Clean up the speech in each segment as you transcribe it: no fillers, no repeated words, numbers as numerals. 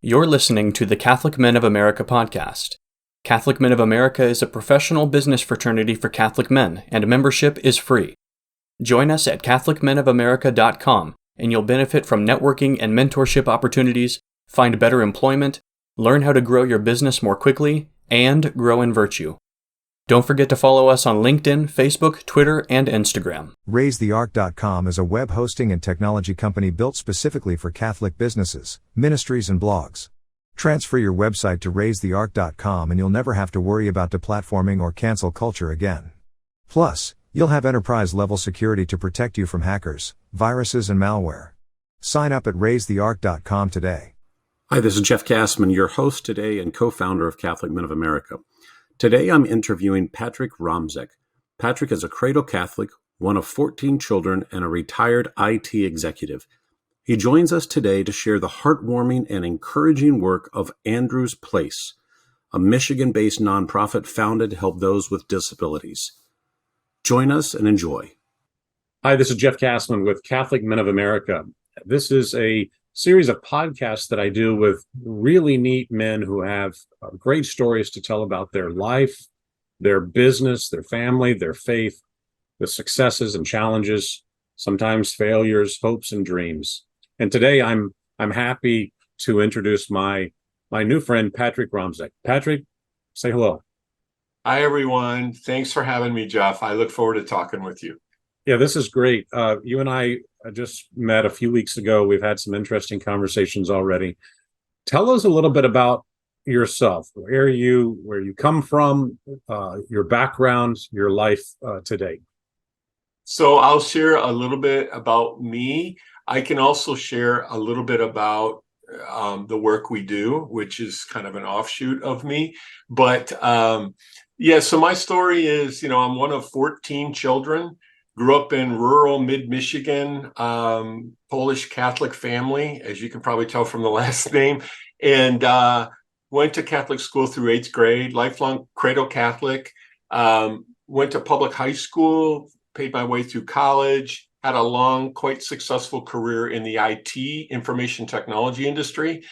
You're listening to the Catholic Men of America podcast. Catholic Men of America is a professional business fraternity for Catholic men, and membership is free. Join us at CatholicMenofAmerica.com, and you'll benefit from networking and mentorship opportunities, find better employment, learn how to grow your business more quickly, and grow in virtue. Don't forget to follow us on LinkedIn, Facebook, Twitter, and Instagram. RaiseTheArk.com is a web hosting and technology company built specifically for Catholic businesses, ministries, and blogs. Transfer your website to RaiseTheArk.com and you'll never have to worry about deplatforming or cancel culture again. Plus, you'll have enterprise-level security to protect you from hackers, viruses, and malware. Sign up at RaiseTheArk.com today. Hi, this is Jeff Gassman, your host today and co-founder of Catholic Men of America. Today I'm interviewing Patrick Romzek. Patrick is a cradle Catholic, one of 14 children, and a retired IT executive. He joins us today to share the heartwarming and encouraging work of Andrew's Place, a Michigan-based nonprofit founded to help those with disabilities. Join us and enjoy. Hi, this is Jeff Gassman with Catholic Men of America. This is a series of podcasts that I do with really neat men who have great stories to tell about their life, their business, their family, their faith, the successes and challenges, sometimes failures, hopes and dreams. And today I'm happy to introduce my new friend, Patrick Romzek. Patrick, say hello. Hi, everyone. Thanks for having me, Jeff. I look forward to talking with you. Yeah, this is great. You and I just met a few weeks ago. We've had some interesting conversations already. Tell us a little bit about yourself, where you come from, your background, your life today. So I'll share a little bit about me. I can also share a little bit about the work we do, which is kind of an offshoot of me. But so my story is, I'm one of 14 children. Grew up in rural mid-Michigan, Polish Catholic family, as you can probably tell from the last name, and went to Catholic school through 8th grade, lifelong cradle Catholic, went to public high school, paid my way through college, had a long, quite successful career in the IT, information technology industry.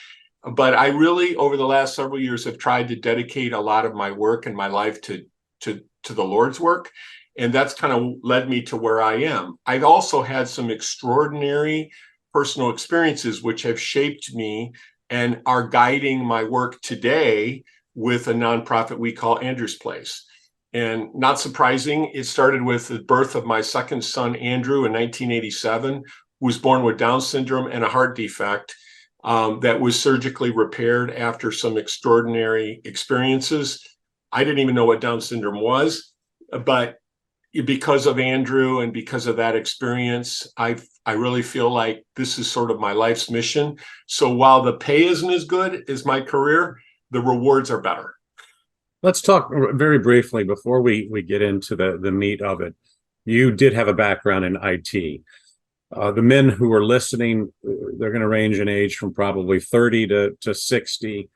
But I really, over the last several years, have tried to dedicate a lot of my work and my life to the Lord's work. And that's kind of led me to where I am. I've also had some extraordinary personal experiences which have shaped me and are guiding my work today with a nonprofit we call Andrew's Place. And not surprising, it started with the birth of my second son, Andrew, in 1987, who was born with Down syndrome and a heart defect that was surgically repaired after some extraordinary experiences. I didn't even know what Down syndrome was, but because of Andrew and because of that experience, I really feel like this is sort of my life's mission. So while the pay isn't as good as my career, the rewards are better. Let's talk very briefly before we get into the meat of it. You did have a background in IT. The men who are listening, they're going to range in age from probably 30 to 60.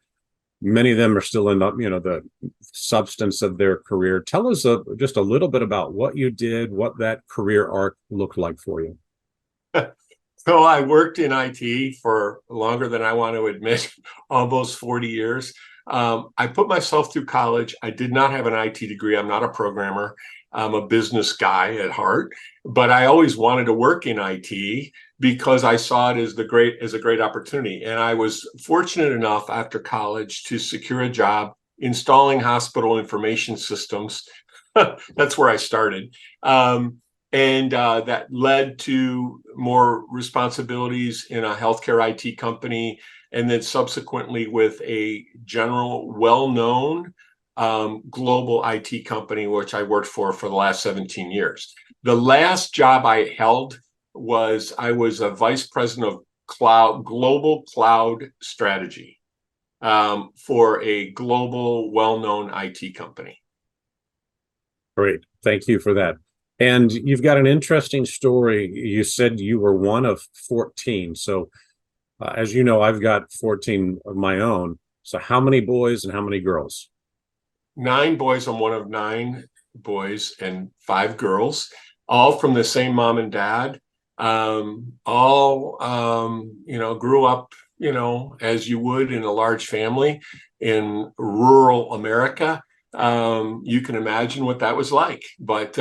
Many of them are still in the substance of their career. Tell us just a little bit about what you did, what that career arc looked like for you. So I worked in IT for longer than I want to admit, almost 40 years. I put myself through college. I did not have an IT degree. I'm not a programmer. I'm a business guy at heart, but I always wanted to work in IT because I saw it as a great opportunity. And I was fortunate enough after college to secure a job installing hospital information systems. That's where I started. And that led to more responsibilities in a healthcare IT company, and then subsequently with a general well-known global IT company, which I worked for the last 17 years. The last job I held I was a vice president of global cloud strategy for a global well-known IT company. Great. Thank you for that. And you've got an interesting story. You said you were one of 14. So as you know, I've got 14 of my own. So how many boys and how many girls? 9 boys. I'm one of 9 boys and 5 girls, all from the same mom and dad. All grew up as you would in a large family in rural America. You can imagine what that was like. But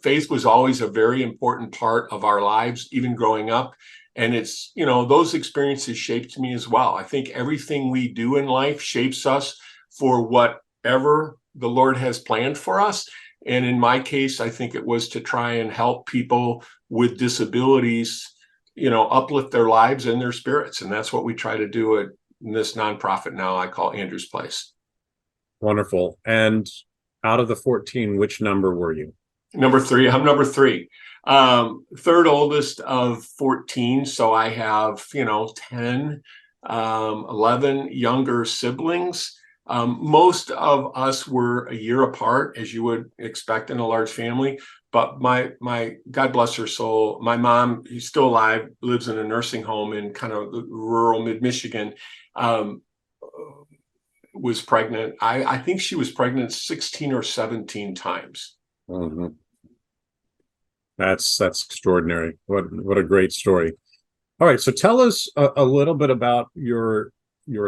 faith was always a very important part of our lives, even growing up. And it's, those experiences shaped me as well. I think everything we do in life shapes us for whatever the Lord has planned for us. And in my case, I think it was to try and help people with disabilities, uplift their lives and their spirits. And that's what we try to do in this nonprofit now I call Andrew's Place. Wonderful. And out of the 14, which number were you? Number 3. I'm number 3. Third oldest of 14. So I have, 10, 11 younger siblings. Most of us were a year apart, as you would expect in a large family. But my God bless her soul, my mom, who's still alive, lives in a nursing home in kind of rural mid-Michigan, was pregnant. I think she was pregnant 16 or 17 times. Mm-hmm. That's extraordinary. What a great story. All right, so tell us a little bit about your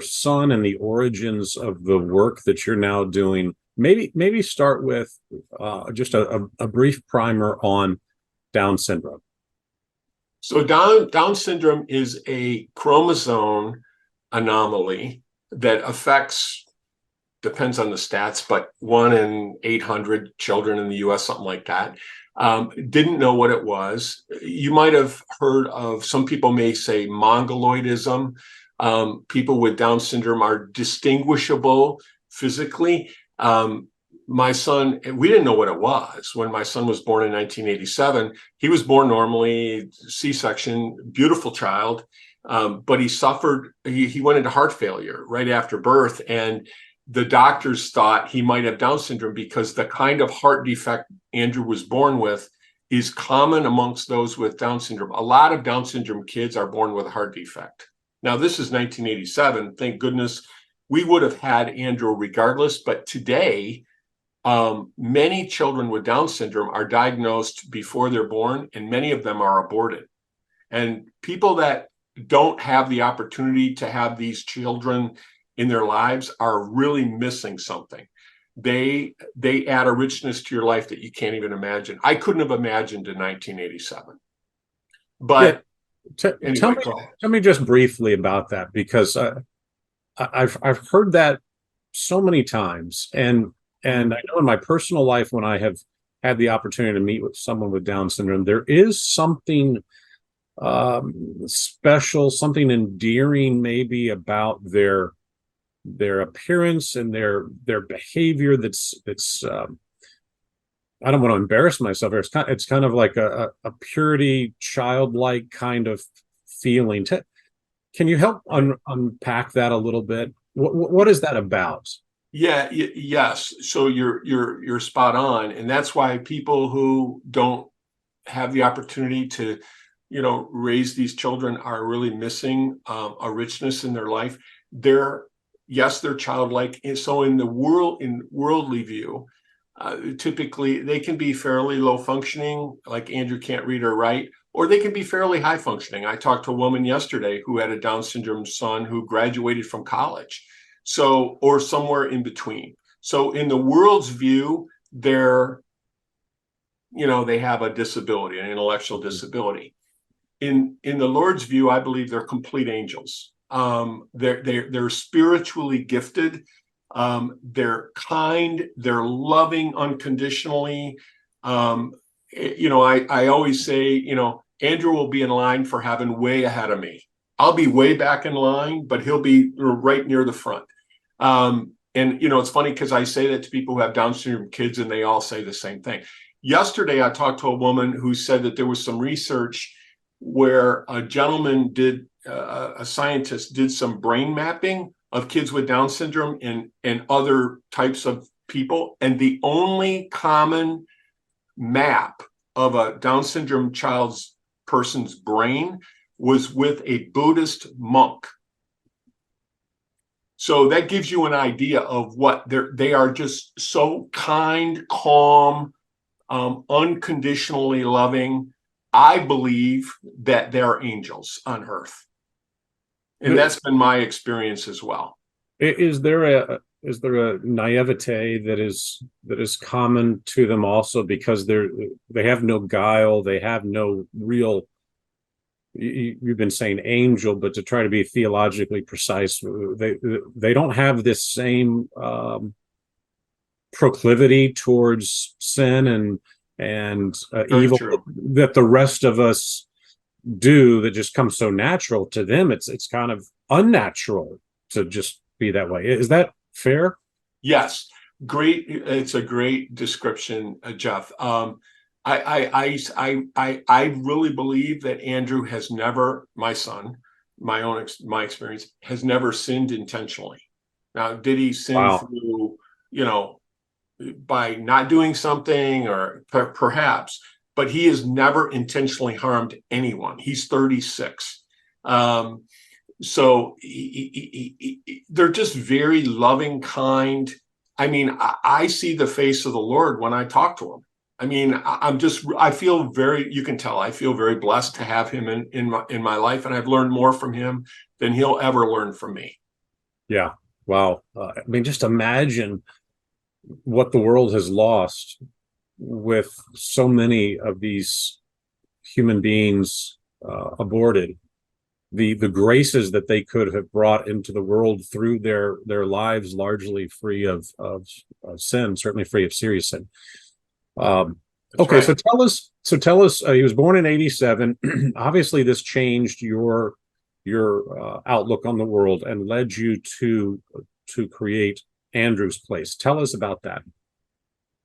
son and the origins of the work that you're now doing. Maybe start with just a brief primer on Down syndrome. So Down syndrome is a chromosome anomaly that affects, depends on the stats, but 1 in 800 children in the US, something like that. Didn't know what it was. You might have heard of, some people may say mongoloidism. People with Down syndrome are distinguishable physically. My son, we didn't know what it was. When my son was born in 1987, he was born normally, C-section, beautiful child, but he suffered, he went into heart failure right after birth, and the doctors thought he might have Down syndrome because the kind of heart defect Andrew was born with is common amongst those with Down syndrome. A lot of Down syndrome kids are born with a heart defect. Now, this is 1987. Thank goodness we would have had Andrew regardless. But today, many children with Down syndrome are diagnosed before they're born, and many of them are aborted. And people that don't have the opportunity to have these children in their lives are really missing something. They add a richness to your life that you can't even imagine. I couldn't have imagined in 1987. But anyway, tell me just briefly about that, because I've heard that so many times, and I know in my personal life, when I have had the opportunity to meet with someone with Down syndrome, there is something special, something endearing maybe about their appearance and their behavior that's I don't want to embarrass myself. It's kind of like a purity, childlike kind of feeling. Can you help unpack that a little bit? What is that about? Yeah, yes. So you're spot on, and that's why people who don't have the opportunity to, raise these children are really missing a richness in their life. They're childlike. And so in worldly view, typically they can be fairly low functioning, like Andrew can't read or write, or they can be fairly high functioning. I talked to a woman yesterday who had a Down syndrome son who graduated from college, or somewhere in between. So in the world's view, they have a disability, an intellectual disability. In the Lord's view, I believe they're complete angels. They're spiritually gifted. They're kind. They're loving unconditionally. I always say, Andrew will be in line for heaven way ahead of me. I'll be way back in line, but he'll be right near the front. And it's funny because I say that to people who have Down syndrome kids, and they all say the same thing. Yesterday, I talked to a woman who said that there was some research where a gentleman a scientist did some brain mapping of kids with Down syndrome and other types of people. And the only common map of a Down syndrome person's brain was with a Buddhist monk. So that gives you an idea of what they are, just so kind, calm, unconditionally loving. I believe that they're angels on earth. And that's been my experience as well. Is there a naivete that is common to them also, because they have no guile, they have no real, you've been saying angel, but to try to be theologically precise, they don't have this same proclivity towards sin and evil true. that the rest of us do, that just comes so natural to them. It's kind of unnatural to just be that way. Is that fair? Yes, great. It's a great description, Jeff. I really believe that Andrew has never, my son, my experience, has never sinned intentionally. Now, did he sin through, by not doing something, or perhaps? But he has never intentionally harmed anyone. He's 36. So they're just very loving, kind. I mean, I see the face of the Lord when I talk to him. I mean, I feel you can tell I feel very blessed to have him in my life, and I've learned more from him than he'll ever learn from me. Yeah. Wow. I mean, just imagine what the world has lost with so many of these human beings aborted. The graces that they could have brought into the world through their lives, largely free of sin, certainly free of serious sin. Okay, right. So tell us. He was born in 1987. Obviously, this changed your outlook on the world and led you to create Andrew's Place. Tell us about that.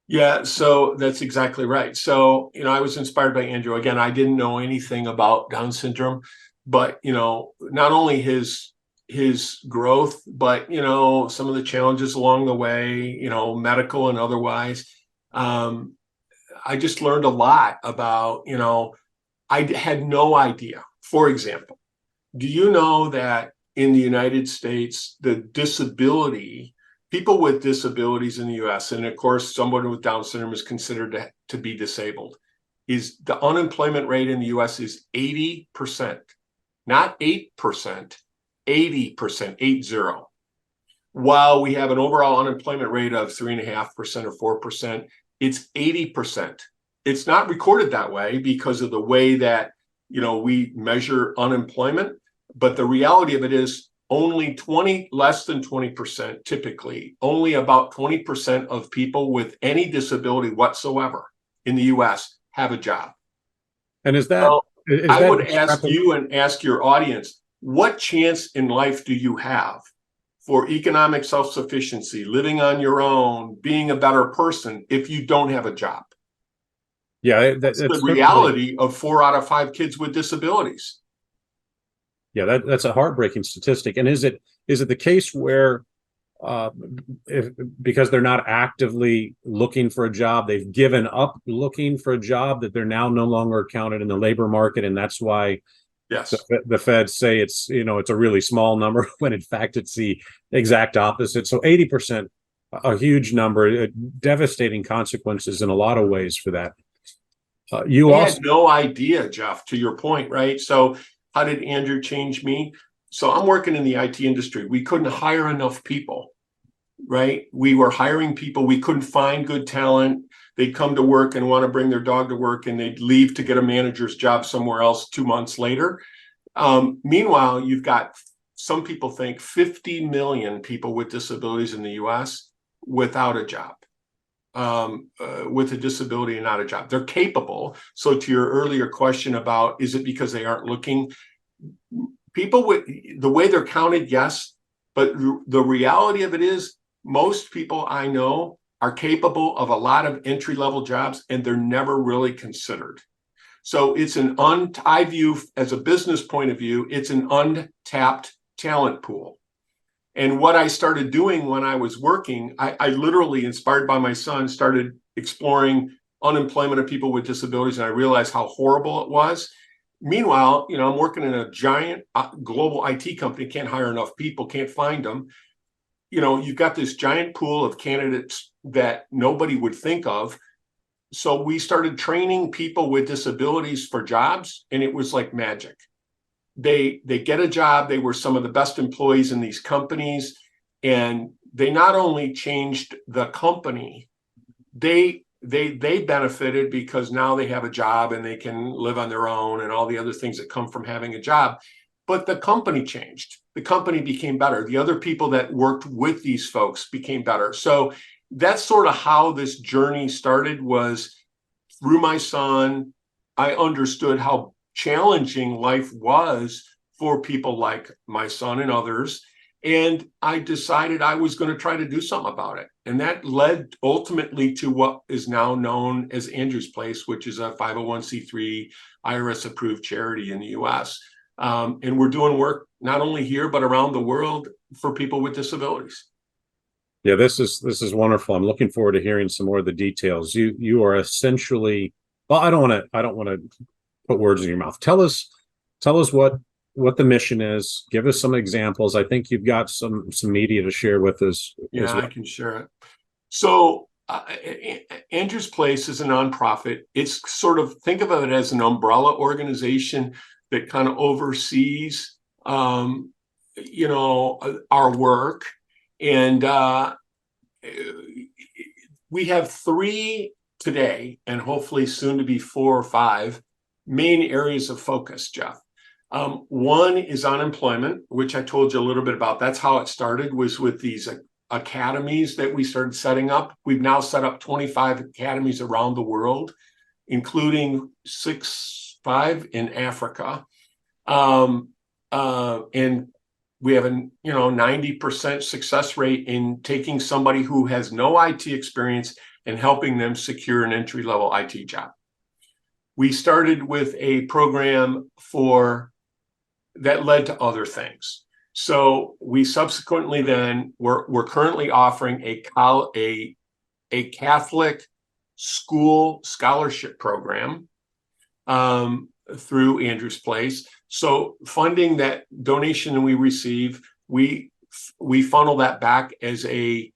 Yeah, so that's exactly right. So, I was inspired by Andrew. Again, I didn't know anything about Down syndrome, but, not only his growth, but, some of the challenges along the way, medical and otherwise. I just learned a lot about, I had no idea. For example, do you know that in the United States, people with disabilities in the US, and of course, someone with Down syndrome is considered to be disabled, is the unemployment rate in the US is 80%, not 8%, 80%, 80. While we have an overall unemployment rate of 3.5% or 4%, it's 80%. It's not recorded that way because of the way that, we measure unemployment, but the reality of it is only less than 20%, typically, only about 20% of people with any disability whatsoever in the US have a job. And I would ask you and ask your audience, what chance in life do you have for economic self-sufficiency, living on your own, being a better person if you don't have a job? Yeah, that's the reality of 4 out of 5 kids with disabilities. Yeah, that's a heartbreaking statistic. And is it the case where because they're not actively looking for a job, they've given up looking for a job, that they're now no longer counted in the labor market, and that's why yes, the feds say it's a really small number when in fact it's the exact opposite. So 80%, a huge number, devastating consequences in a lot of ways for that. I had no idea, Jeff, to your point, right? So how did Andrew change me? So I'm working in the IT industry. We couldn't hire enough people, right? We were hiring people. We couldn't find good talent. They'd come to work and want to bring their dog to work, and they'd leave to get a manager's job somewhere else 2 months later. Meanwhile, you've got, some people think, 50 million people with disabilities in the US without a job. With a disability and not a job. They're capable. So to your earlier question about, is it because they aren't looking? People with the way they're counted, yes. But the reality of it is, most people I know are capable of a lot of entry-level jobs, and they're never really considered. So it's I view, as a business point of view, it's an untapped talent pool. And what I started doing when I was working, I literally, inspired by my son, started exploring unemployment of people with disabilities, and I realized how horrible it was. Meanwhile, I'm working in a giant global IT company, can't hire enough people, can't find them. You've got this giant pool of candidates that nobody would think of. So we started training people with disabilities for jobs, and it was like magic. they get a job. They were some of the best employees in these companies, and they not only changed the company, they benefited because now they have a job and they can live on their own and all the other things that come from having a job. But the company changed. The company became better. The other people that worked with these folks became better. So that's sort of how this journey started, was through my son. I understood how challenging life was for people like my son and others. And I decided I was going to try to do something about it. And that led ultimately to what is now known as Andrew's Place, which is a 501c3 IRS approved charity in the US. And we're doing work not only here, but around the world for people with disabilities. Yeah, this is wonderful. I'm looking forward to hearing some more of the details. You are essentially, well, I don't want to put words in your mouth. Tell us what the mission is. Give us some examples. I think you've got some media to share with us. Yeah, I can share it. So Andrew's Place is a nonprofit. It's sort of, think of it as an umbrella organization that kind of oversees, our work. And we have 3 today, and hopefully soon to be 4 or 5 main areas of focus, Jeff. One is unemployment, which I told you a little bit about. That's how it started, was with these academies that we started setting up. We've now set up 25 academies around the world, including 5 in Africa. And we have a 90% success rate in taking somebody who has no IT experience and helping them secure an entry-level IT job. We started with a program that led to other things. So we subsequently then we're currently offering a Catholic school scholarship program through Andrew's Place. So funding that donation we receive, we funnel that back as a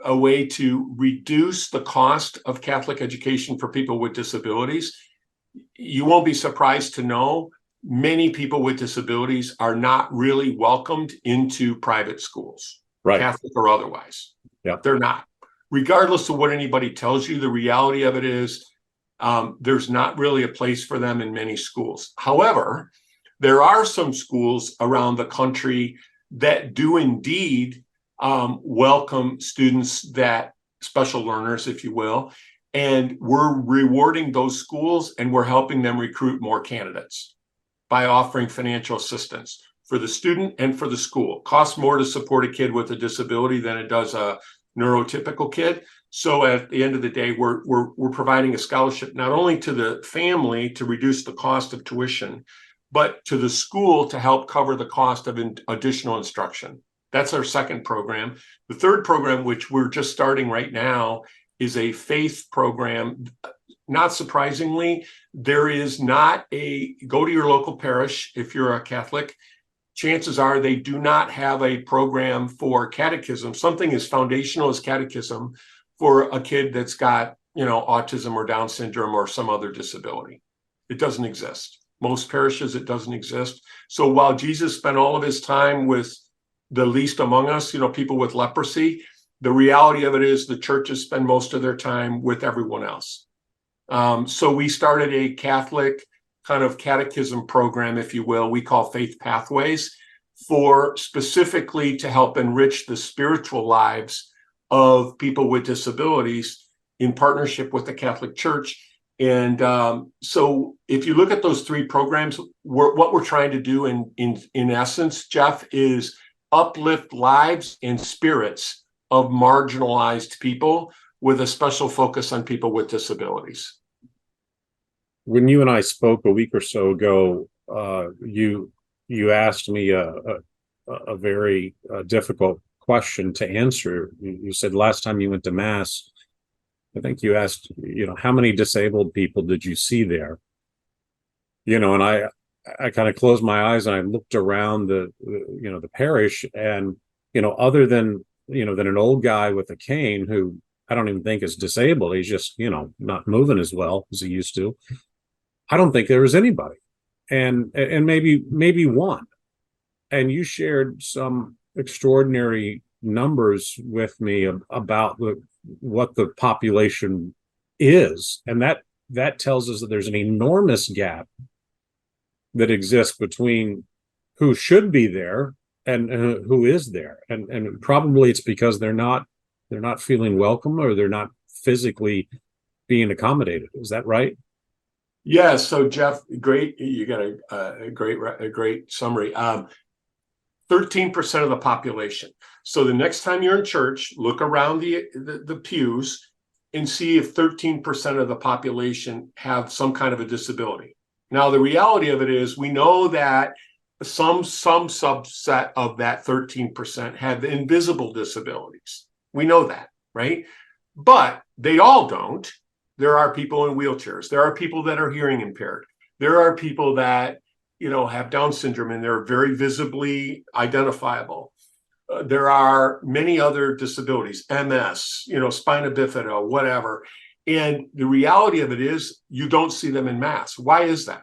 way to reduce the cost of Catholic education for people with disabilities. You won't be surprised to know many people with disabilities are not really welcomed into private schools, right, Catholic or otherwise. Yeah, they're not. Regardless of what anybody tells you, the reality of it is there's not really a place for them in many schools. However, there are some schools around the country that do indeed welcome students, that special learners, if you will, and we're rewarding those schools and we're helping them recruit more candidates by offering financial assistance for the student and for the school. Costs more to support a kid with a disability than it does a neurotypical kid. So at the end of the day, we're providing a scholarship not only to the family to reduce the cost of tuition, but to the school to help cover the cost of additional instruction. That's our second program. The third program, which we're just starting right now, is a faith program. Not surprisingly, there is not go to your local parish if you're a Catholic. Chances are they do not have a program for catechism, something as foundational as catechism, for a kid that's got, autism or Down syndrome or some other disability. It doesn't exist. Most parishes, it doesn't exist. So while Jesus spent all of his time with the least among us, people with leprosy, the reality of it is the churches spend most of their time with everyone else. So we started a Catholic kind of catechism program, if you will, we call Faith Pathways, for specifically to help enrich the spiritual lives of people with disabilities in partnership with the Catholic Church. And so if you look at those 3 programs, what we're trying to do in essence, Jeff, is uplift lives and spirits of marginalized people with a special focus on people with disabilities. When you and I spoke a week or so ago, you asked me a very difficult question to answer. You said last time you went to Mass, I think you asked, how many disabled people did you see there? And I kind of closed my eyes and I looked around the parish, and other than than an old guy with a cane who I don't even think is disabled, he's just not moving as well as he used to, I don't think there was anybody. and maybe one. And you shared some extraordinary numbers with me about what the population is, and that tells us that there's an enormous gap that exists between who should be there and who is there, and probably it's because they're not feeling welcome, or they're not physically being accommodated. Is that right? Yeah. So Jeff, great. You got a great summary. 13% of the population. So the next time you're in church, look around the pews and see if 13% of the population have some kind of a disability. Now, the reality of it is, we know that some subset of that 13% have invisible disabilities. We know that, right? But they all don't. There are people in wheelchairs. There are people that are hearing impaired. There are people that, have Down syndrome, and they're very visibly identifiable. There are many other disabilities, MS, spina bifida, whatever. And the reality of it is, you don't see them in mass. Why is that?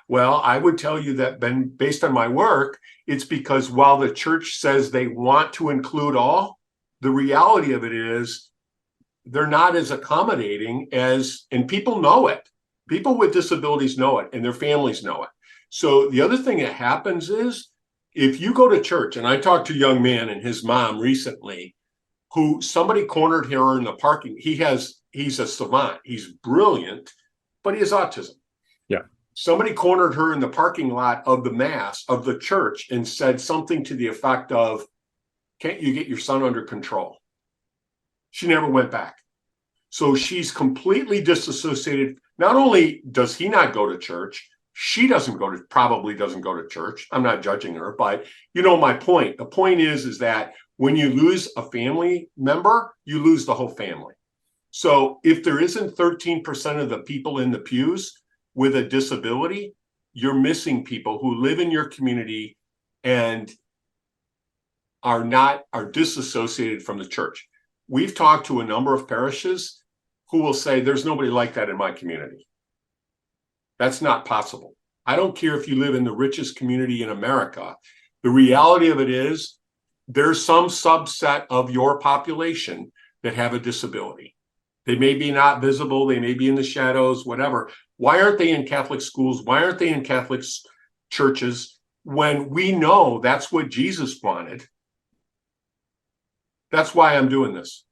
Well, I would tell you that, based on my work, it's because while the church says they want to include all, the reality of it is they're not as accommodating and people know it. People with disabilities know it, and their families know it. So the other thing that happens is, if you go to church, and I talked to a young man and his mom recently, who somebody cornered her in the parking. He's a savant. He's brilliant, but he has autism. Yeah. Somebody cornered her in the parking lot of the mass of the church and said something to the effect of, "Can't you get your son under control?" She never went back. So she's completely disassociated. Not only does he not go to church, she probably doesn't go to church. I'm not judging her, but my point. The point is that when you lose a family member, you lose the whole family. So if there isn't 13% of the people in the pews with a disability, you're missing people who live in your community and are disassociated from the church. We've talked to a number of parishes who will say, "There's nobody like that in my community." That's not possible. I don't care if you live in the richest community in America. The reality of it is, there's some subset of your population that have a disability. They may be not visible. They may be in the shadows, whatever. Why aren't they in Catholic schools? Why aren't they in Catholic churches, when we know that's what Jesus wanted? That's why I'm doing this.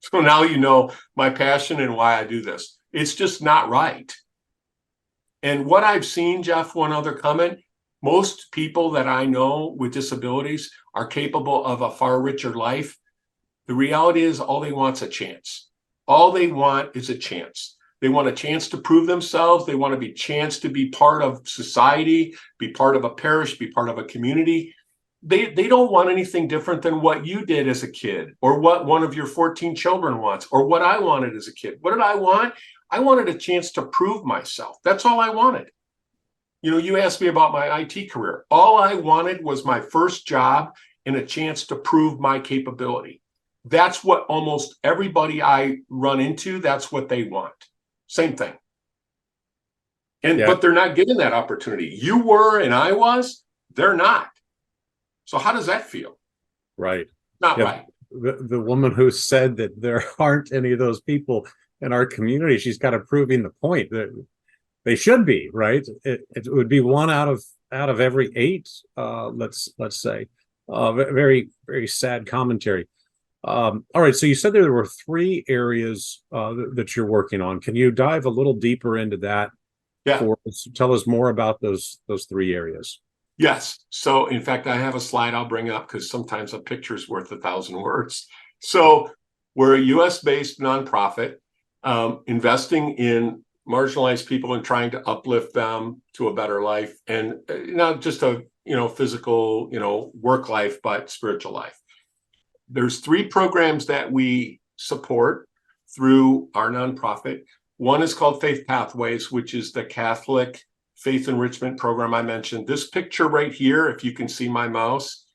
So now you know my passion and why I do this. It's just not right. And what I've seen, Jeff, one other comment, most people that I know with disabilities are capable of a far richer life. The reality is, all they want is a chance. All they want is a chance. They want a chance to prove themselves. They want to be chance to be part of society, be part of a parish, be part of a community. They don't want anything different than what you did as a kid, or what one of your 14 children wants, or what I wanted as a kid. What did I want? I wanted a chance to prove myself. That's all I wanted. You asked me about my IT career. All I wanted was my first job and a chance to prove my capability. That's what almost everybody I run into, that's what they want. Same thing. But they're not given that opportunity. You were, and I was, they're not. So how does that feel? Right. Not right. The woman who said that there aren't any of those people in our community, she's kind of proving the point that they should be, right? It would be one out of every 8, let's say. Very, very sad commentary. All right, so you said there were 3 areas that you're working on. Can you dive a little deeper into that? Yeah. Tell us more about those 3 areas. Yes. So in fact, I have a slide I'll bring up, because sometimes a picture is worth 1,000 words. So we're a US-based nonprofit, investing in marginalized people and trying to uplift them to a better life, and not just a physical work life, but spiritual life. There's 3 programs that we support through our nonprofit. One is called Faith Pathways, which is the Catholic faith enrichment program I mentioned. This picture right here, if you can see my mouse,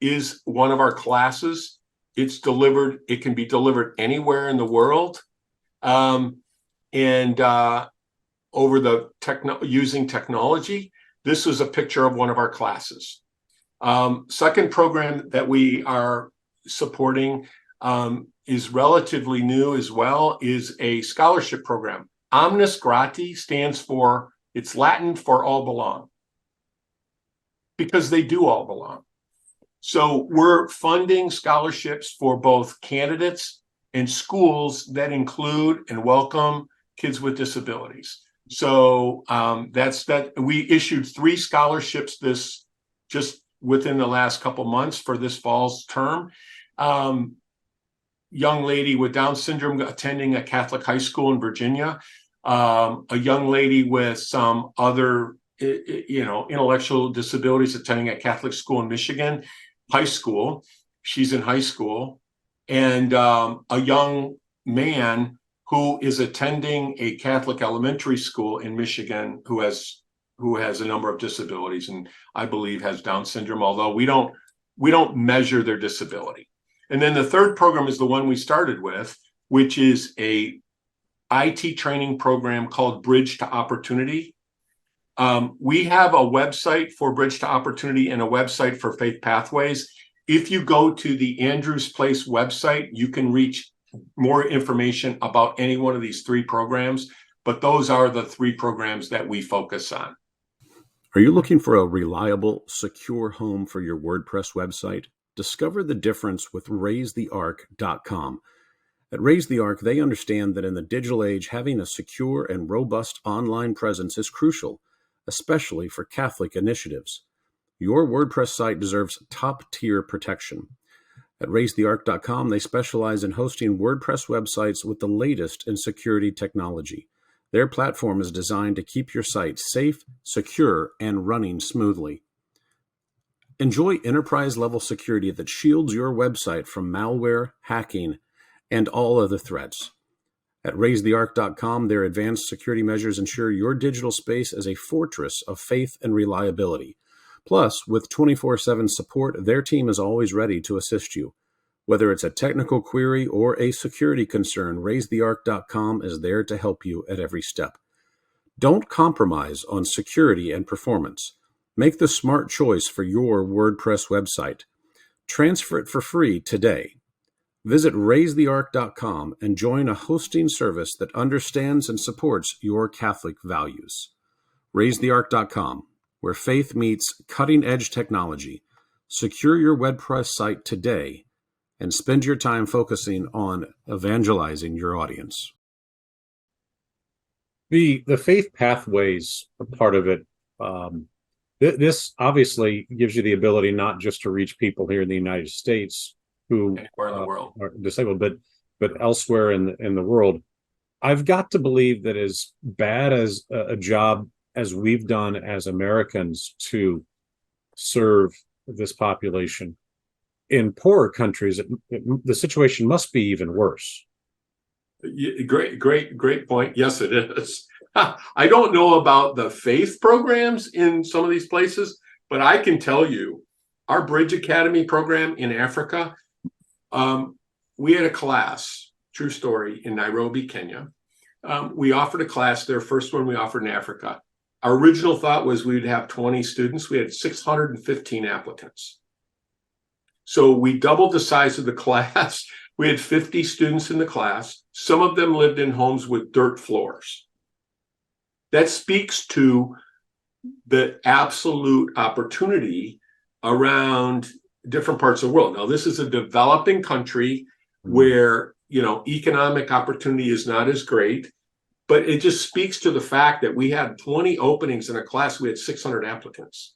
is one of our classes. It can be delivered anywhere in the world. And over the using technology. This was a picture of one of our classes. Second program that we are supporting is relatively new as well, is a scholarship program. Omnis Grati stands for, it's Latin for all belong, because they do all belong. So we're funding scholarships for both candidates and schools that include and welcome kids with disabilities. So that's that. We issued 3 scholarships just within the last couple months for this fall's term. Young lady with Down syndrome attending a Catholic high school in Virginia. A young lady with some other, intellectual disabilities attending a Catholic school in Michigan, high school. She's in high school. And a young man who is attending a Catholic elementary school in Michigan who has a number of disabilities, and I believe has Down syndrome, although we don't measure their disability. And then the third program is the one we started with, which is a IT training program called Bridge to Opportunity. We have a website for Bridge to Opportunity and a website for Faith Pathways. If you go to the Andrews Place website, you can reach more information about any one of these 3 programs, but those are the 3 programs that we focus on. Are you looking for a reliable, secure home for your WordPress website? Discover the difference with raisetheark.com. At Raise the Ark, they understand that in the digital age, having a secure and robust online presence is crucial, especially for Catholic initiatives. Your WordPress site deserves top-tier protection. At raisetheark.com, they specialize in hosting WordPress websites with the latest in security technology. Their platform is designed to keep your site safe, secure, and running smoothly. Enjoy enterprise-level security that shields your website from malware, hacking, and all other threats. At raisetheark.com, their advanced security measures ensure your digital space is a fortress of faith and reliability. Plus, with 24/7 support, their team is always ready to assist you. Whether it's a technical query or a security concern, raisetheark.com is there to help you at every step. Don't compromise on security and performance. Make the smart choice for your WordPress website. Transfer it for free today. Visit raisetheark.com and join a hosting service that understands and supports your Catholic values. Raisetheark.com, where faith meets cutting-edge technology. Secure your WordPress site today and spend your time focusing on evangelizing your audience. The Faith Pathways part of it, this obviously gives you the ability not just to reach people here in the United States who Anywhere in the world are disabled, but elsewhere in the world. I've got to believe that as bad as a job as we've done as Americans to serve this population, in poorer countries, the situation must be even worse. Great point. Yes, it is. I don't know about the faith programs in some of these places, but I can tell you our Bridge Academy program in Africa, we had a class, true story, in Nairobi, Kenya. We offered a class there, first one we offered in Africa. Our original thought was we'd have 20 students. We had 615 applicants. So we doubled the size of the class. We had 50 students in the class. Some of them lived in homes with dirt floors. That speaks to the absolute opportunity around different parts of the world. Now, this is a developing country where, economic opportunity is not as great, but it just speaks to the fact that we had 20 openings in a class. We had 600 applicants.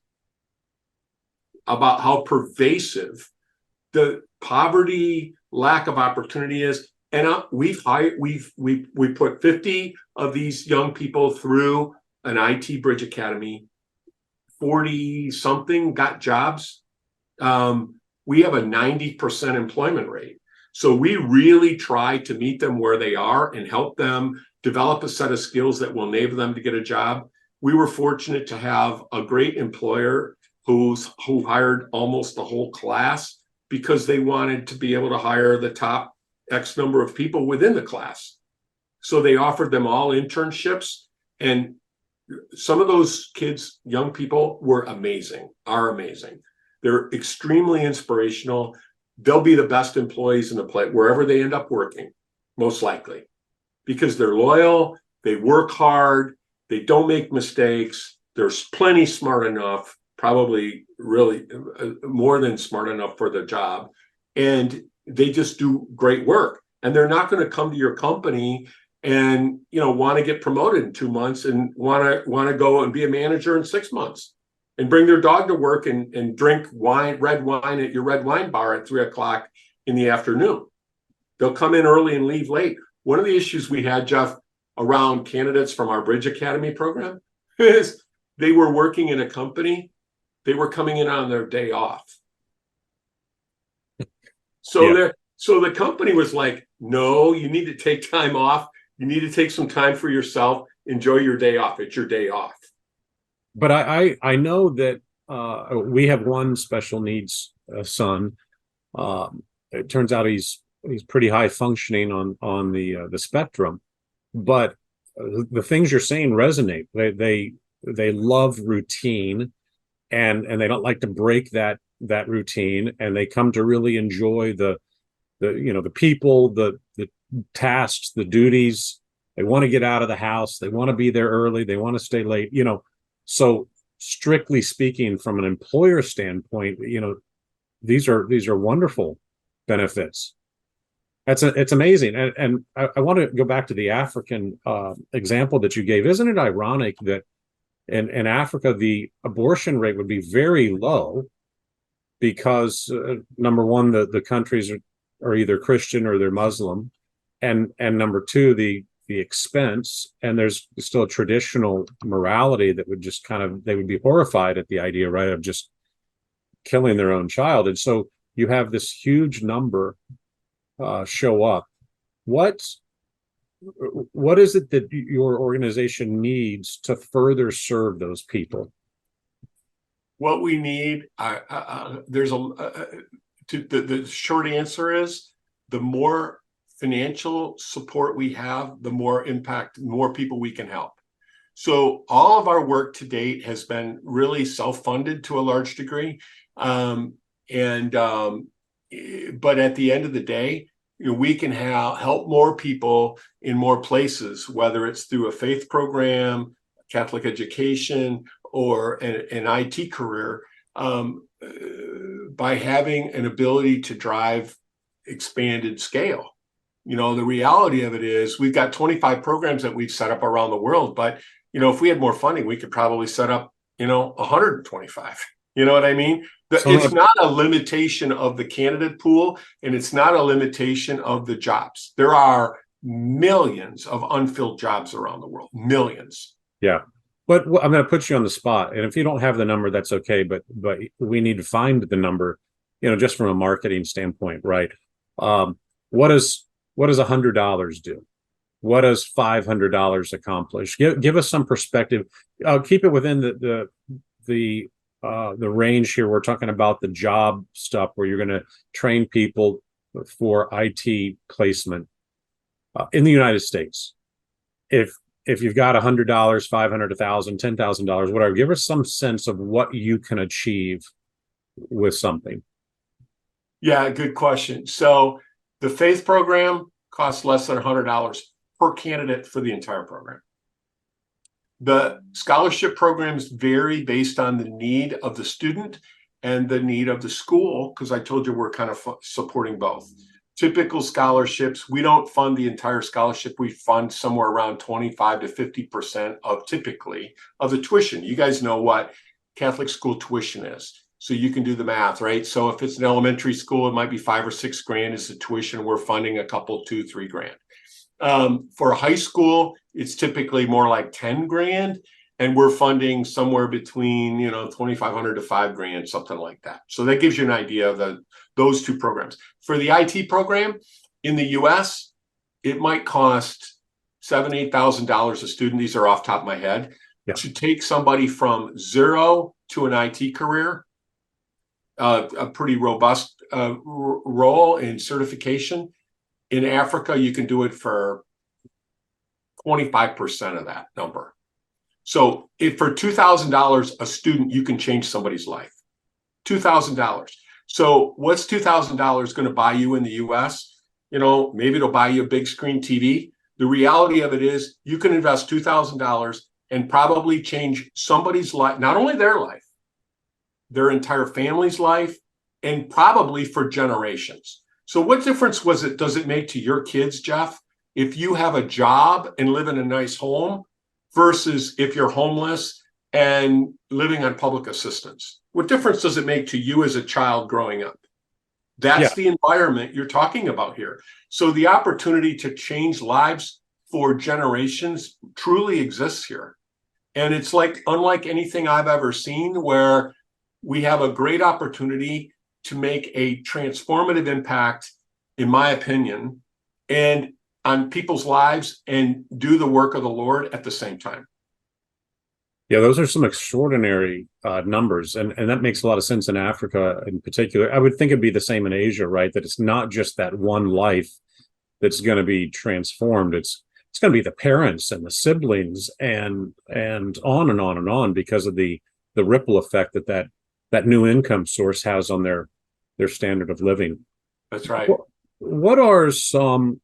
About how pervasive the poverty, lack of opportunity is. And we put 50 of these young people through an IT Bridge Academy. 40 something got jobs. We have a 90% employment rate. So we really try to meet them where they are and help them develop a set of skills that will enable them to get a job. We were fortunate to have a great employer who hired almost the whole class because they wanted to be able to hire the top X number of people within the class. So they offered them all internships. And some of those kids, young people, are amazing. They're extremely inspirational. They'll be the best employees in the place wherever they end up working, most likely, because they're loyal, they work hard, they don't make mistakes. They're plenty smart enough, probably really more than smart enough for the job. And they just do great work. And they're not going to come to your company and want to get promoted in 2 months and want to go and be a manager in 6 months and bring their dog to work and drink red wine at your red wine bar at 3 o'clock in the afternoon. They'll come in early and leave late. One of the issues we had, Jeff, around candidates from our Bridge Academy program is they were working in a company. They were coming in on their day off. So the company was like, no, you need to take time off. You need to take some time for yourself. Enjoy your day off. It's your day off. But I know that we have one special needs son. It turns out he's pretty high functioning on the spectrum, but the things you're saying resonate. They love routine, and they don't like to break that routine, and they come to really enjoy the people, the tasks, the duties. They want to get out of the house. They want to be there early. They want to stay late. So strictly speaking, from an employer standpoint, these are wonderful benefits. It's amazing. And I want to go back to the African example that you gave. Isn't it ironic that in Africa, the abortion rate would be very low because number one, the countries are either Christian or they're Muslim. And number two, the expense, and there's still a traditional morality that would just they would be horrified at the idea, right, of just killing their own child. And so you have this huge number show up. What is it that your organization needs to further serve those people? What we need, the short answer is, the more financial support we have, the more impact, more people we can help. So all of our work to date has been really self-funded to a large degree. But at the end of the day, we can help more people in more places, whether it's through a faith program, Catholic education, or an IT career, by having an ability to drive expanded scale. The reality of it is we've got 25 programs that we've set up around the world, but if we had more funding, we could probably set up 125. You know what I mean? It's not a limitation of the candidate pool, and it's not a limitation of the jobs. There are millions of unfilled jobs around the world, millions. Yeah. But I'm going to put you on the spot, and if you don't have the number, that's okay. But we need to find the number, just from a marketing standpoint, right? What does $100 do? What does $500 accomplish? Give us some perspective. Keep it within the range here. We're talking about the job stuff where you're going to train people for IT placement in the United States. If you've got $100, $500, $1,000, $10,000, whatever, give us some sense of what you can achieve with something. Yeah, good question. So the faith program costs less than $100 per candidate for the entire program. The scholarship programs vary based on the need of the student and the need of the school, because I told you we're kind of supporting both. Typical scholarships, we don't fund the entire scholarship. We fund somewhere around 25 to 50% typically of the tuition. You guys know what Catholic school tuition is, so you can do the math, right? So if it's an elementary school, it might be $5 or $6 grand is the tuition. We're funding a couple, $2, $3 grand. For a high school, it's typically more like 10 grand, and we're funding somewhere between 2,500 to $5 grand, something like that. So that gives you an idea of those two programs. For the IT program in the U.S., it might cost $7,000, $8,000 a student. These are off the top of my head. Yeah. To take somebody from zero to an IT career, a pretty robust role in certification. In Africa, you can do it for 25% of that number. So if for $2,000 a student, you can change somebody's life. $2,000. So what's $2,000 going to buy you in the US? Maybe it'll buy you a big screen TV. The reality of it is you can invest $2,000 and probably change somebody's life, not only their life, their entire family's life, and probably for generations. So what difference does it make to your kids, Jeff, if you have a job and live in a nice home versus if you're homeless and living on public assistance? What difference does it make to you as a child growing up? That's the environment you're talking about here. So the opportunity to change lives for generations truly exists here. And it's like unlike anything I've ever seen, where we have a great opportunity to make a transformative impact, in my opinion, and on people's lives and do the work of the Lord at the same time. Yeah, those are some extraordinary numbers, and that makes a lot of sense in Africa in particular. I would think it'd be the same in Asia, right? That it's not just that one life that's going to be transformed. It's going to be the parents and the siblings and on and on and on, because of the ripple effect that new income source has on their standard of living. That's right. What are some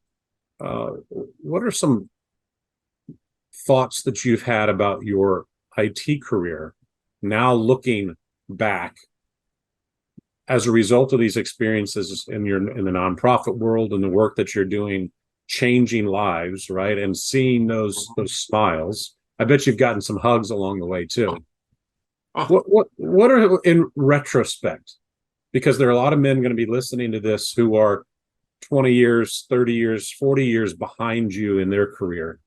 thoughts that you've had about your IT career now, looking back, as a result of these experiences in the nonprofit world and the work that you're doing, changing lives, right? And seeing those smiles. I bet you've gotten some hugs along the way too. What are, in retrospect, because there are a lot of men going to be listening to this who are 20 years, 30 years, 40 years behind you in their career.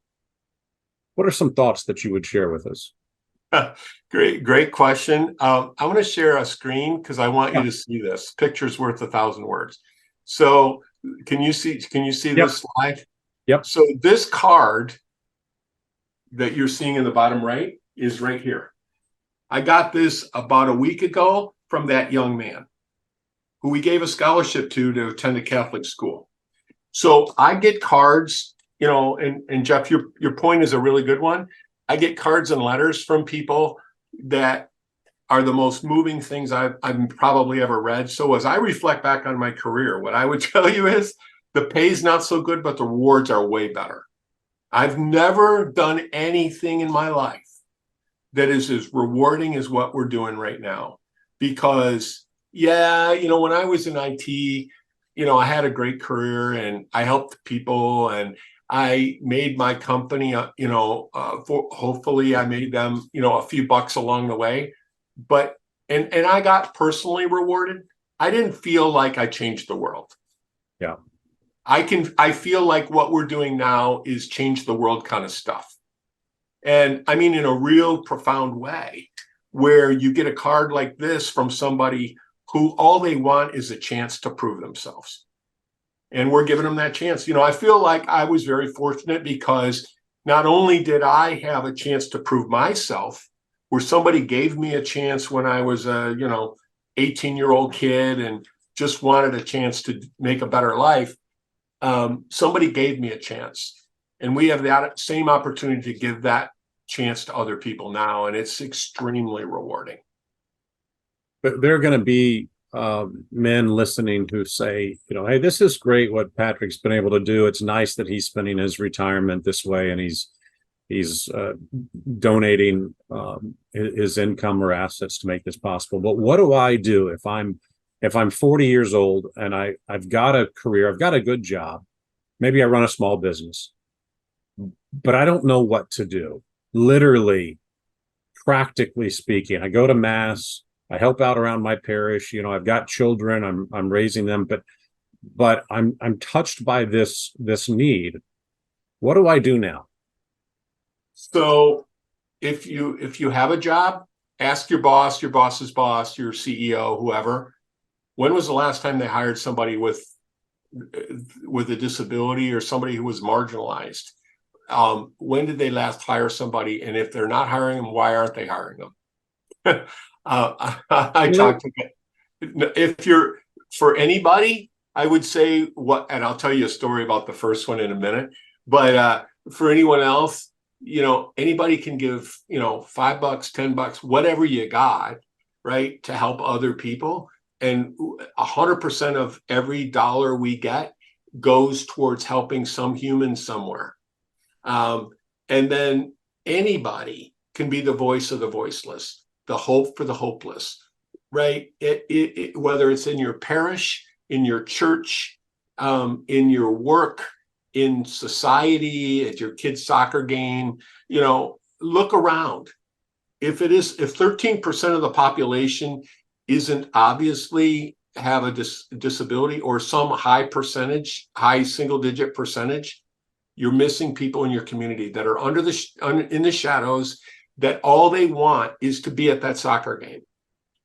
What are some thoughts that you would share with us? Great question. I'm going to share a screen because I want you to see this. Picture's worth 1,000 words. So can you see this slide? Yep. So this card that you're seeing in the bottom right is right here. I got this about a week ago from that young man who we gave a scholarship to attend a Catholic school. So I get cards, and Jeff, your point is a really good one. I get cards and letters from people that are the most moving things I've probably ever read. So as I reflect back on my career, what I would tell you is the pay's not so good, but the rewards are way better. I've never done anything in my life that is as rewarding as what we're doing right now. Because, when I was in IT, I had a great career and I helped people and I made my company, hopefully I made them, a few bucks along the way, but, and I got personally rewarded. I didn't feel like I changed the world. Yeah. I feel like what we're doing now is change the world kind of stuff. And I mean, in a real profound way, where you get a card like this from somebody who all they want is a chance to prove themselves. And we're giving them that chance. I feel like I was very fortunate because not only did I have a chance to prove myself, where somebody gave me a chance when I was a, 18-year-old kid and just wanted a chance to make a better life. Somebody gave me a chance. And we have that same opportunity to give that chance to other people now. And it's extremely rewarding. But there are going to be men listening who say, hey, this is great what Patrick's been able to do. It's nice that he's spending his retirement this way and he's donating his income or assets to make this possible. But what do I do if I'm 40 years old and I've got a career, I've got a good job, maybe I run a small business, but I don't know what to do. Literally, practically speaking, I go to mass, I help out around my parish. I've got children. I'm raising them, but I'm touched by this need. What do I do now? So, if you have a job, ask your boss, your boss's boss, your CEO, whoever. When was the last time they hired somebody with a disability or somebody who was marginalized? When did they last hire somebody? And if they're not hiring them, why aren't they hiring them? I talked to if you're for anybody, I would say and I'll tell you a story about the first one in a minute, but for anyone else, anybody can give, $5, $10, whatever you got, right, to help other people. And 100% of every dollar we get goes towards helping some human somewhere. And then anybody can be the voice of the voiceless, the hope for the hopeless, right? Whether it's in your parish, in your church, in your work, in society, at your kid's soccer game, look around. If 13% of the population isn't obviously have a disability or some high single digit percentage, you're missing people in your community that are in the shadows, that all they want is to be at that soccer game.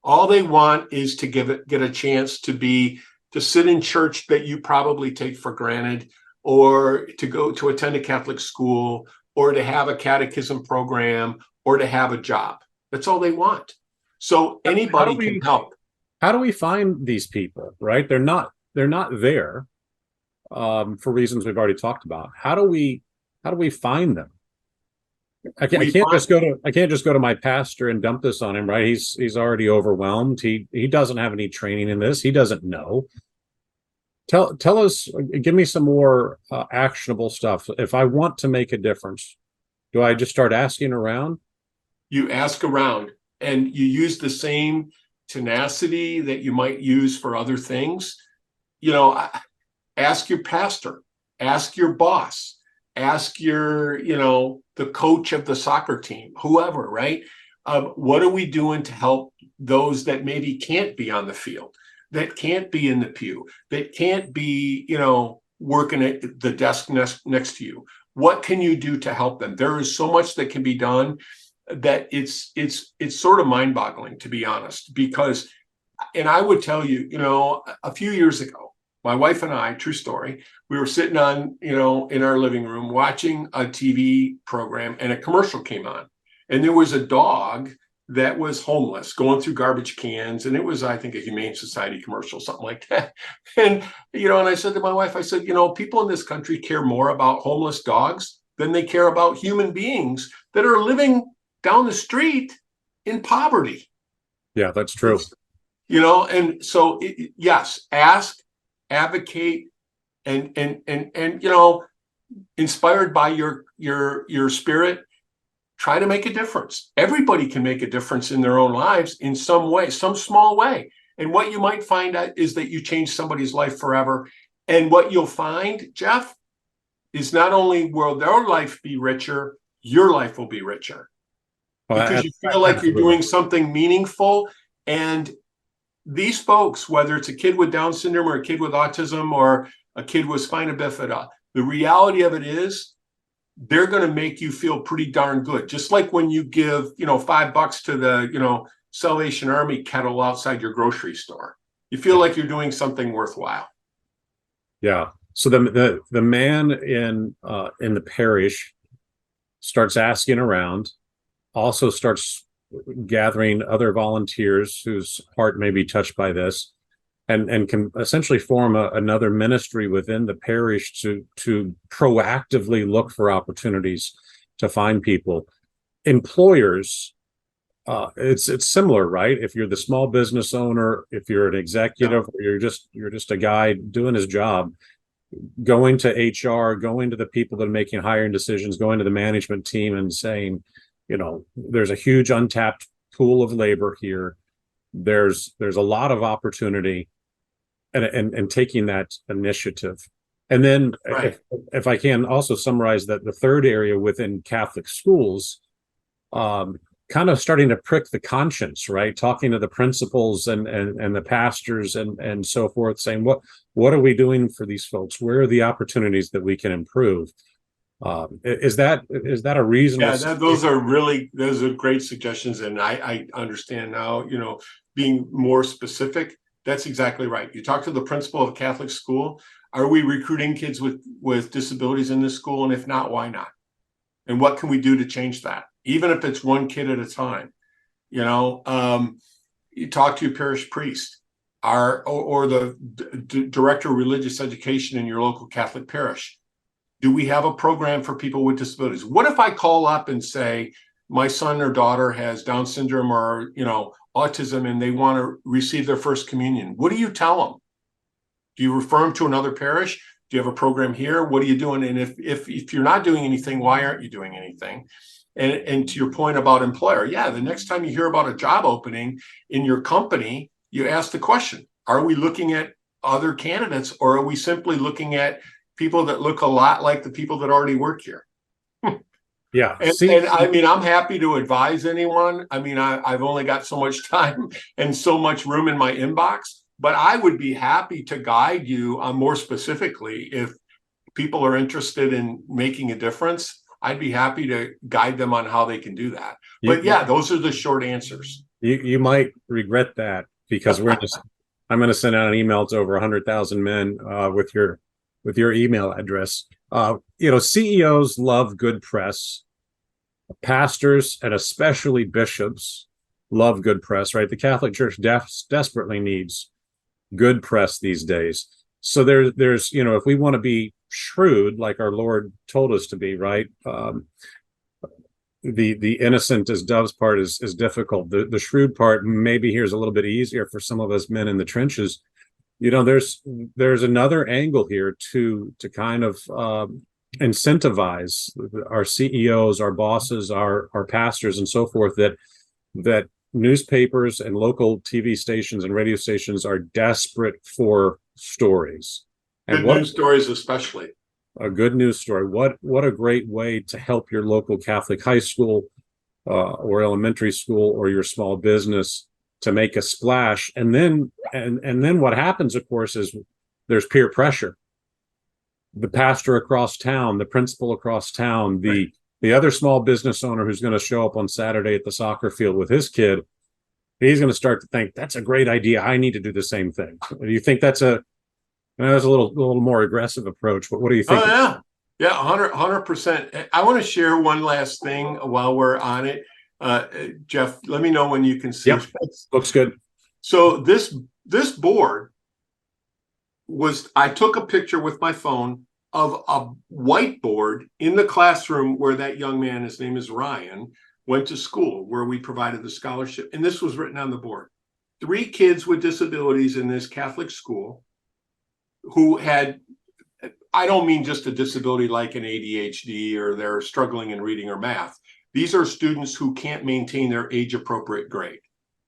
All they want is to get a chance to sit in church that you probably take for granted, or to attend a Catholic school, or to have a catechism program, or to have a job. That's all they want. So anybody can help. How do we find these people, right? They're not there for reasons we've already talked about. How do we find them? I can't just go to my pastor and dump this on him, right? He's already overwhelmed. He doesn't have any training in this. He doesn't know. Tell us, give me some more actionable stuff. If I want to make a difference, do I just start asking around? You ask around, and you use the same tenacity that you might use for other things. Ask your pastor, ask your boss, ask your, the coach of the soccer team, whoever, right? What are we doing to help those that maybe can't be on the field, that can't be in the pew, that can't be, working at the desk next to you? What can you do to help them? There is so much that can be done that it's sort of mind-boggling, to be honest, because, and I would tell you, a few years ago, my wife and I, true story, we were sitting on, in our living room watching a TV program, and a commercial came on, and there was a dog that was homeless going through garbage cans, and it was, I think, a Humane Society commercial, something like that. And and I said to my wife, I said, people in this country care more about homeless dogs than they care about human beings that are living down the street in poverty. Yeah, that's true. And so yes, ask, advocate, and inspired by your spirit, try to make a difference. Everybody can make a difference in their own lives in some way, some small way. And what you might find out is that you change somebody's life forever. And what you'll find, Jeff, is not only will their life be richer, your life will be richer. Because you feel like you're doing something meaningful. And these folks, whether it's a kid with Down syndrome or a kid with autism or a kid with spina bifida, the reality of it is they're going to make you feel pretty darn good. Just like when you give, $5 to the, Salvation Army kettle outside your grocery store, you feel like you're doing something worthwhile. Yeah. So the man in the parish starts asking around, also starts gathering other volunteers whose heart may be touched by this, and can essentially form another ministry within the parish to proactively look for opportunities to find people. Employers, it's similar, right? If you're the small business owner, if you're an executive, or you're just a guy doing his job, going to HR, going to the people that are making hiring decisions, going to the management team and saying, there's a huge untapped pool of labor here. There's a lot of opportunity, and taking that initiative. And then right. if I can also summarize that the third area within Catholic schools, kind of starting to prick the conscience, right? Talking to the principals and the pastors and so forth, saying, what are we doing for these folks? Where are the opportunities that we can improve? Is that a reasonable? Yeah, those are great suggestions, and I understand now. Being more specific, that's exactly right. You talk to the principal of a Catholic school. Are we recruiting kids with disabilities in this school? And if not, why not? And what can we do to change that? Even if it's one kid at a time. You talk to your parish priest, or the director of religious education in your local Catholic parish. Do we have a program for people with disabilities? What if I call up and say, my son or daughter has Down syndrome or, autism, and they want to receive their first communion? What do you tell them? Do you refer them to another parish? Do you have a program here? What are you doing? And if you're not doing anything, why aren't you doing anything? And to your point about employer, yeah, the next time you hear about a job opening in your company, you ask the question, are we looking at other candidates, or are we simply looking at people that look a lot like the people that already work here? Yeah. And I mean, I'm happy to advise anyone. I mean, I've only got so much time and so much room in my inbox, but I would be happy to guide you on more specifically if people are interested in making a difference. I'd be happy to guide them on how they can do that. But yeah, those are the short answers. You might regret that, because I'm going to send out an email to over 100,000 men with your email address. CEOs love good press. Pastors and especially bishops love good press, right? The Catholic Church desperately needs good press these days. So there's if we want to be shrewd, like our Lord told us to be, right? The innocent as doves part is difficult. The shrewd part maybe here is a little bit easier for some of us men in the trenches. There's another angle here to kind of incentivize our CEOs, our bosses, our pastors, and so forth, that newspapers and local TV stations and radio stations are desperate for stories. And good news stories especially. A good news story. What a great way to help your local Catholic high school or elementary school or your small business to make a splash. And then what happens, of course, is there's peer pressure. The pastor across town, the principal across town, the other small business owner who's going to show up on Saturday at the soccer field with his kid, he's going to start to think, that's a great idea. I need to do the same thing. Do you think that's a little more aggressive approach, but what do you think? Oh, yeah, 100%. I want to share one last thing while we're on it. Jeff, let me know when you can see. Yep. Looks good. So this board I took a picture with my phone of a whiteboard in the classroom where that young man, his name is Ryan, went to school, where we provided the scholarship. And this was written on the board. 3 kids with disabilities in this Catholic school who had, I don't mean just a disability like an ADHD or they're struggling in reading or math. These are students who can't maintain their age-appropriate grade.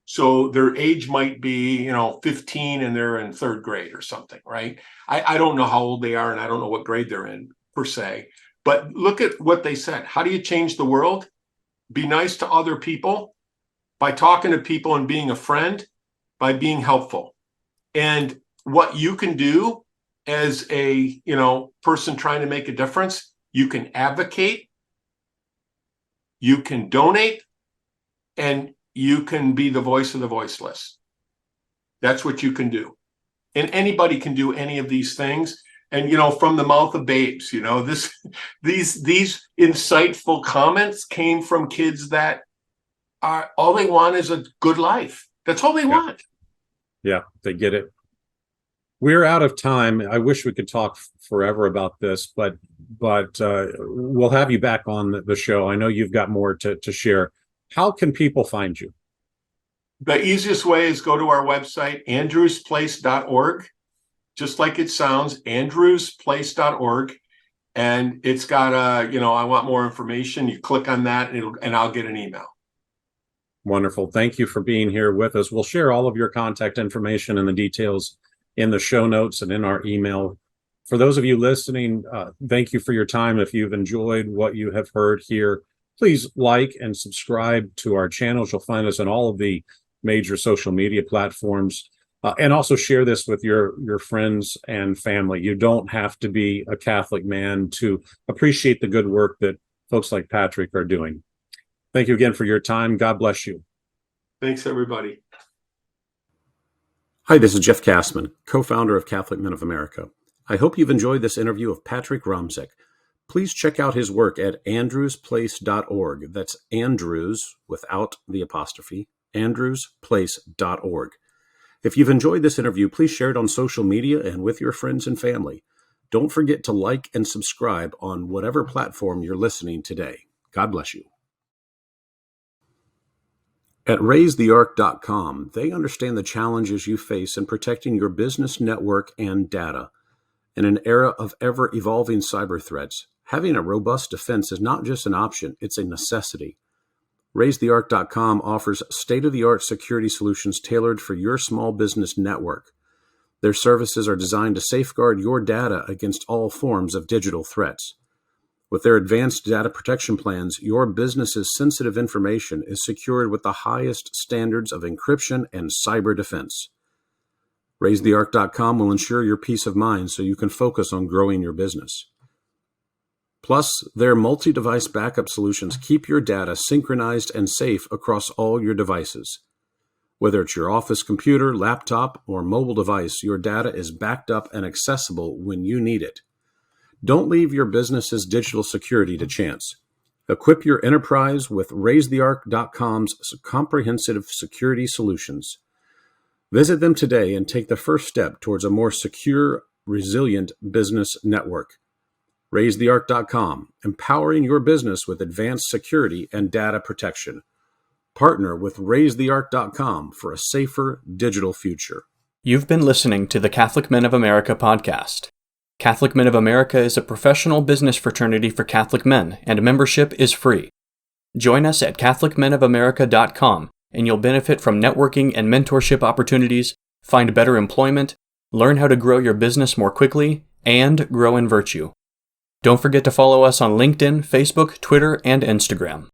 So their age might be, 15 and they're in 3rd grade or something, right? I don't know how old they are and I don't know what grade they're in per se. But look at what they said. How do you change the world? Be nice to other people by talking to people and being a friend, by being helpful. And what you can do as a, person trying to make a difference, you can advocate, you can donate, and you can be the voice of the voiceless. That's what you can do. And anybody can do any of these things. And, from the mouth of babes, these insightful comments came from kids that are, all they want is a good life. That's all they want. Yeah, they get it. We're out of time. I wish we could talk forever about this, but we'll have you back on the show. I know you've got more to share. How can people find you? The easiest way is go to our website, andrewsplace.org, just like it sounds, andrewsplace.org. And it's got I want more information. You click on that and I'll get an email. Wonderful. Thank you for being here with us. We'll share all of your contact information and the details in the show notes and in our email. For those of you listening, thank you for your time. If you've enjoyed what you have heard here, please like and subscribe to our channels. You'll find us on all of the major social media platforms. And also share this with your friends and family. You don't have to be a Catholic man to appreciate the good work that folks like Patrick are doing. Thank you again for your time. God bless you. Thanks, everybody. Hi, this is Jeff Kassman, co-founder of Catholic Men of America. I hope you've enjoyed this interview of Patrick Romzek. Please check out his work at andrewsplace.org. That's Andrews without the apostrophe, andrewsplace.org. If you've enjoyed this interview, please share it on social media and with your friends and family. Don't forget to like and subscribe on whatever platform you're listening today. God bless you. At raisetheark.com, they understand the challenges you face in protecting your business network and data. In an era of ever-evolving cyber threats, having a robust defense is not just an option, it's a necessity. RaiseTheArk.com offers state-of-the-art security solutions tailored for your small business network. Their services are designed to safeguard your data against all forms of digital threats. With their advanced data protection plans, your business's sensitive information is secured with the highest standards of encryption and cyber defense. RaiseTheArk.com will ensure your peace of mind so you can focus on growing your business. Plus, their multi-device backup solutions keep your data synchronized and safe across all your devices. Whether it's your office computer, laptop, or mobile device, your data is backed up and accessible when you need it. Don't leave your business's digital security to chance. Equip your enterprise with RaiseTheArk.com's comprehensive security solutions. Visit them today and take the first step towards a more secure, resilient business network. RaiseTheArk.com, empowering your business with advanced security and data protection. Partner with RaiseTheArk.com for a safer digital future. You've been listening to the Catholic Men of America podcast. Catholic Men of America is a professional business fraternity for Catholic men, and membership is free. Join us at CatholicMenofAmerica.com, and you'll benefit from networking and mentorship opportunities, find better employment, learn how to grow your business more quickly, and grow in virtue. Don't forget to follow us on LinkedIn, Facebook, Twitter, and Instagram.